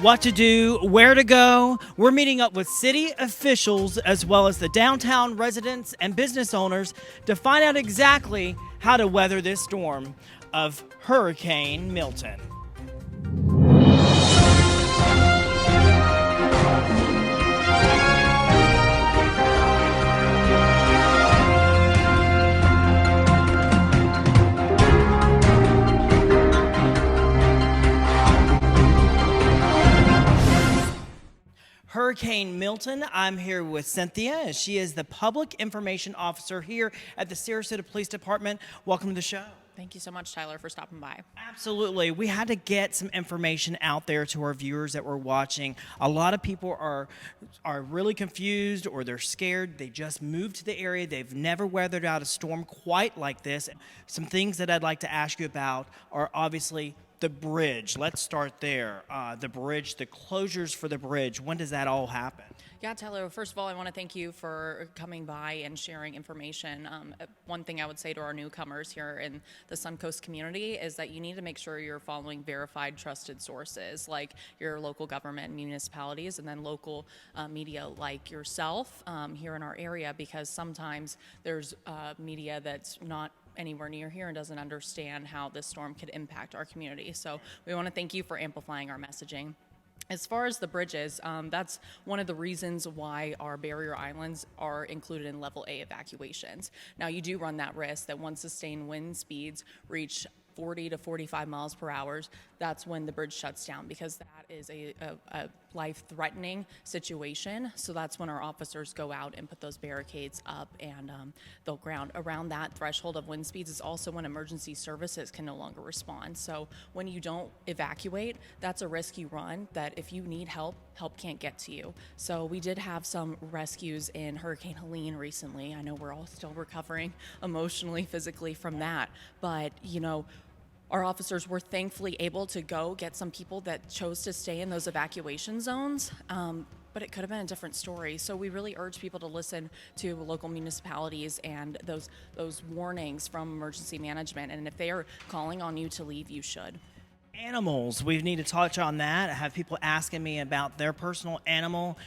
What to do, where to go. We're meeting up with city officials as well as the downtown residents and business owners to find out exactly how to weather this storm of Hurricane Milton. Hurricane Milton. I'm here with Cynthia. She is the Public Information Officer here at the Sarasota Police Department. Welcome to the show. Thank you so much, Tyler, for stopping by. Absolutely. We had to get some information out there to our viewers that were watching. A lot of people are really confused or they're scared. They just moved to the area. They've never weathered out a storm quite like this. Some things that I'd like to ask you about are obviously the bridge. Let's start there. The bridge, the closures for the bridge. When does that all happen? Yeah, Tyler, first of all, I want to thank you for coming by and sharing information. One thing I would say to our newcomers here in the Suncoast community is that you need to make sure you're following verified, trusted sources like your local government, municipalities, and then local media like yourself here in our area, because sometimes there's media that's not anywhere near here and doesn't understand how this storm could impact our community. So we want to thank you for amplifying our messaging. As far as the bridges, that's one of the reasons why our barrier islands are included in level A evacuations. Now, you do run that risk that once sustained wind speeds reach 40 to 45 miles per hour, that's when the bridge shuts down, because that is a life-threatening situation. So that's when our officers go out and put those barricades up, and they'll ground around that threshold of wind speeds. Is also when emergency services can no longer respond. So when you don't evacuate, that's a risk you run, that if you need help can't get to you. So we did have some rescues in Hurricane Helene recently. I know we're all still recovering emotionally, physically from that, but our officers were thankfully able to go get some people that chose to stay in those evacuation zones, but it could have been a different story. So we really urge people to listen to local municipalities and those warnings from emergency management. And if they are calling on you to leave, you should. Animals, we need to touch on that. I have people asking me about their personal animal.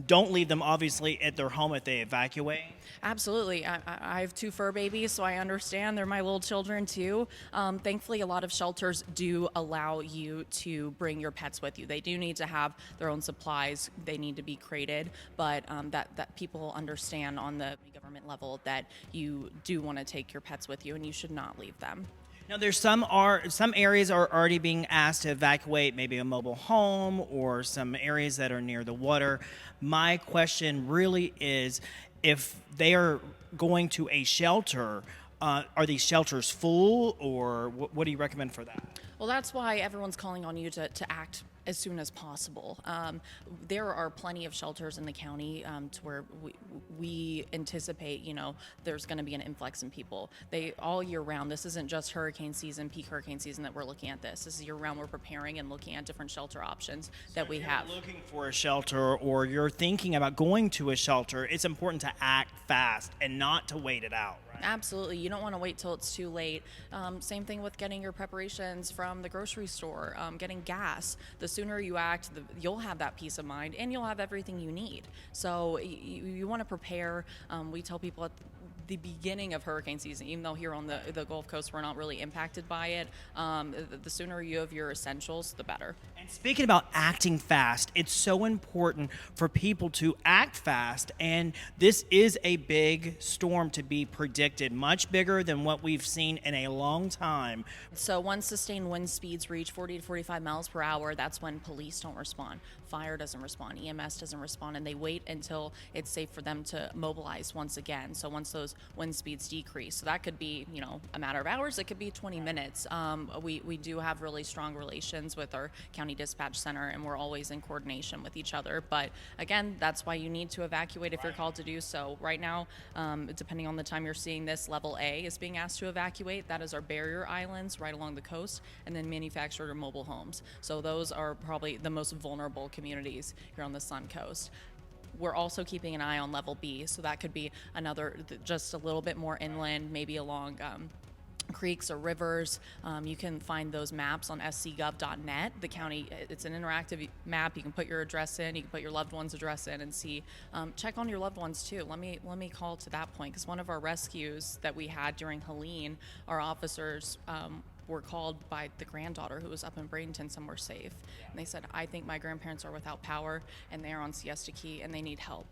Don't leave them, obviously, at their home if they evacuate. Absolutely. I have two fur babies, so I understand. They're my little children, too. Thankfully, a lot of shelters do allow you to bring your pets with you. They do need to have their own supplies. They need to be crated, but that people understand on the government level that you do want to take your pets with you, and you should not leave them. Now, there's some areas are already being asked to evacuate, maybe a mobile home or some areas that are near the water. My question really is, if they are going to a shelter, are these shelters full, or what do you recommend for that? Well, that's why everyone's calling on you to act as soon as possible. There are plenty of shelters in the county to where we anticipate, there's going to be an influx in people. They all year round. This isn't just hurricane season, peak hurricane season that we're looking at this. This is year round. We're preparing and looking at different shelter options that we have. If you're looking for a shelter or you're thinking about going to a shelter, it's important to act fast and not to wait it out. Absolutely. You don't want to wait till it's too late. Same thing with getting your preparations from the grocery store, getting gas. The sooner you act, you'll have that peace of mind and you'll have everything you need. So you want to prepare. We tell people at the beginning of hurricane season, even though here on the Gulf Coast we're not really impacted by it, the sooner you have your essentials, the better. And speaking about acting fast, it's so important for people to act fast, and this is a big storm to be predicted, much bigger than what we've seen in a long time. So once sustained wind speeds reach 40 to 45 miles per hour, that's when police don't respond, fire doesn't respond, EMS doesn't respond, and they wait until it's safe for them to mobilize once again. So once those wind speeds decrease, so that could be a matter of hours, it could be 20 minutes. We do have really strong relations with our county dispatch center, and we're always in coordination with each other. But again, that's why you need to evacuate if you're called to do so. Right now, depending on the time you're seeing this, level A is being asked to evacuate. That is our barrier islands right along the coast, and then manufactured or mobile homes. So those are probably the most vulnerable communities here on the Sun Coast. We're also keeping an eye on level B, so that could be another, just a little bit more inland, maybe along creeks or rivers. You can find those maps on scgov.net. The county, it's an interactive map. You can put your address in, you can put your loved one's address in and see. Check on your loved ones too. Let me call to that point, because one of our rescues that we had during Helene, our officers were called by the granddaughter who was up in Bradenton somewhere safe. And they said, I think my grandparents are without power and they are on Siesta Key and they need help.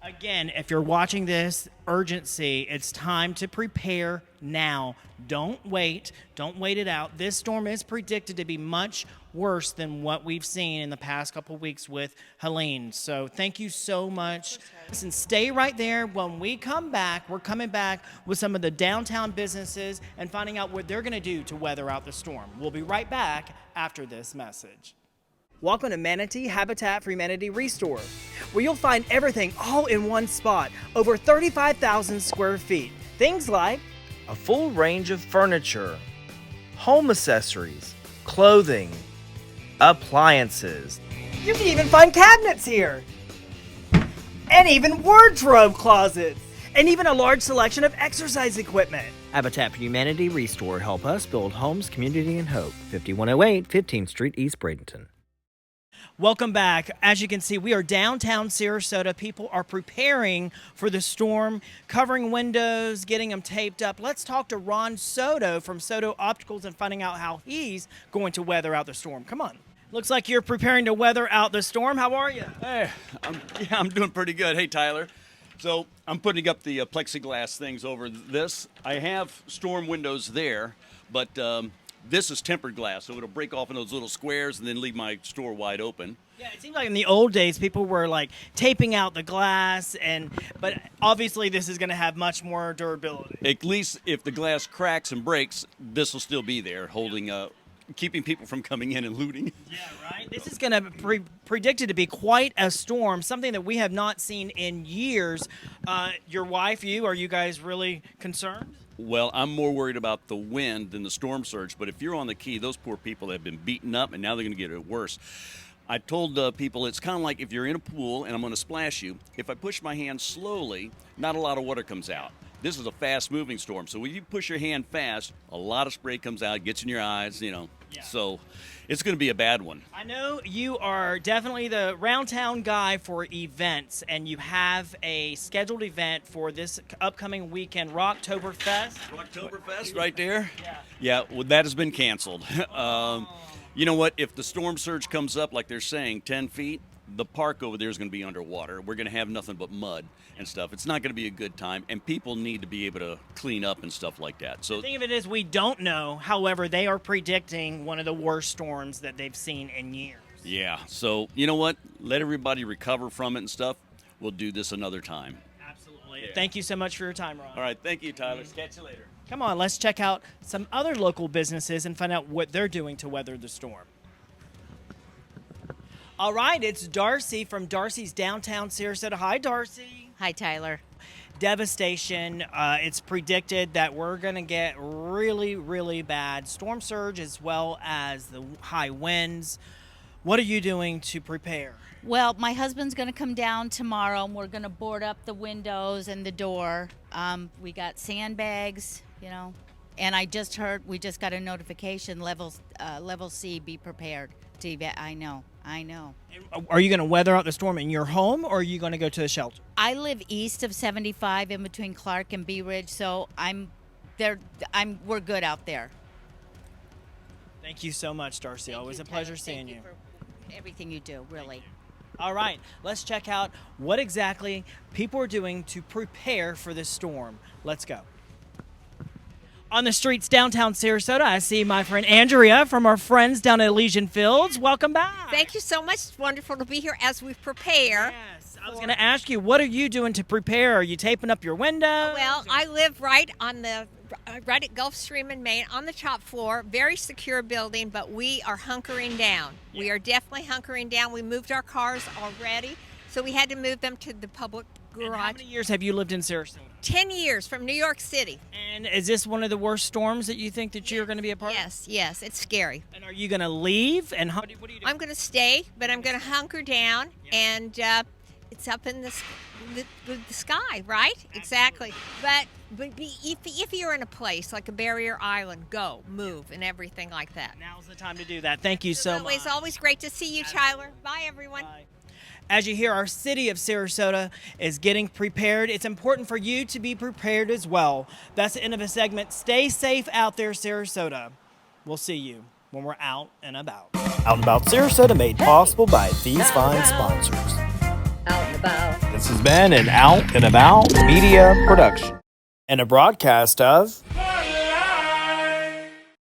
Again, if you're watching this, urgency, it's time to prepare now. Don't wait. Don't wait it out. This storm is predicted to be much worse than what we've seen in the past couple weeks with Helene. So thank you so much. Listen, stay right there. When we come back, we're coming back with some of the downtown businesses and finding out what they're going to do to weather out the storm. We'll be right back after this message. Welcome to Manatee Habitat for Humanity Restore, where you'll find everything all in one spot, over 35,000 square feet. Things like a full range of furniture, home accessories, clothing, appliances. You can even find cabinets here, and even wardrobe closets, and even a large selection of exercise equipment. Habitat for Humanity Restore help us build homes, community, and hope. 5108 15th Street, East Bradenton. Welcome back. As you can see, we are downtown Sarasota. People are preparing for the storm, covering windows, getting them taped up. Let's talk to Ron Soto from Soto Opticals and finding out how he's going to weather out the storm. Come on. Looks like you're preparing to weather out the storm. How are you? Hey, I'm doing pretty good. Hey, Tyler. So I'm putting up the plexiglass things over this. I have storm windows there, but this is tempered glass, so it'll break off in those little squares and then leave my store wide open. Yeah, it seems like in the old days people were like taping out the glass, but obviously this is going to have much more durability. At least if the glass cracks and breaks, this will still be there, holding keeping people from coming in and looting. Yeah, right. This is going to be predicted to be quite a storm, something that we have not seen in years. Your wife, are you guys really concerned? Well, I'm more worried about the wind than the storm surge, but if you're on the key, those poor people have been beaten up, and now they're going to get it worse. I told people it's kind of like if you're in a pool and I'm going to splash you. If I push my hand slowly, not a lot of water comes out. This is a fast-moving storm, so when you push your hand fast, a lot of spray comes out, gets in your eyes, Yeah. So it's going to be a bad one. I know you are definitely the round-town guy for events, and you have a scheduled event for this upcoming weekend, Rocktoberfest. Rocktoberfest, right there? Yeah, well, that has been canceled. You know what? If the storm surge comes up, like they're saying, 10 feet, the park over there is going to be underwater. We're going to have nothing but mud and stuff. It's not going to be a good time, and people need to be able to clean up and stuff like that. So the thing of it is we don't know. However, they are predicting one of the worst storms that they've seen in years. Yeah, so you know what? Let everybody recover from it and stuff. We'll do this another time. Absolutely. Yeah. Thank you so much for your time, Ron. All right, thank you, Tyler. Catch you later. Come on, let's check out some other local businesses and find out what they're doing to weather the storm. All right, it's Darcy from Darcy's Downtown Sarasota. Hi, Darcy. Hi, Tyler. Devastation. It's predicted that we're going to get really, really bad storm surge as well as the high winds. What are you doing to prepare? Well, my husband's going to come down tomorrow, and we're going to board up the windows and the door. We got sandbags, and we just got a notification, level C, be prepared. I know. Are you going to weather out the storm in your home, or are you going to go to the shelter? I live east of 75 in between Clark and Bee Ridge, so we're good out there. Thank you so much, Darcy. Always a pleasure seeing you. For everything you do, really. All right, let's check out what exactly people are doing to prepare for this storm. Let's go. On the streets downtown Sarasota, I see my friend Andrea from our friends down at Elysian Fields. Welcome back. Thank you so much. It's wonderful to be here as we prepare. Yes, I was going to ask you, what are you doing to prepare? Are you taping up your windows? Well, I live right at Gulfstream in Maine on the top floor. Very secure building, but we are hunkering down. Yeah. We are definitely hunkering down. We moved our cars already, so we had to move them to the public garage. And how many years have you lived in Sarasota? 10 years from New York City. And is this one of the worst storms that you think that you're going to be a part of? Yes, it's scary. And are you going to leave? And what are you doing? I'm going to stay, but I'm going to hunker down, and it's up in the the sky, right? Exactly. But if you're in a place like a barrier island, go, move, and everything like that. Now's the time to do that. Thank you so much. It's always great to see you, Tyler. Bye, everyone. Bye. As you hear, our city of Sarasota is getting prepared. It's important for you to be prepared as well. That's the end of the segment. Stay safe out there, Sarasota. We'll see you when we're out and about. Out and About Sarasota, made possible by these fine sponsors. Out and about. This has been an Out and About media production and a broadcast of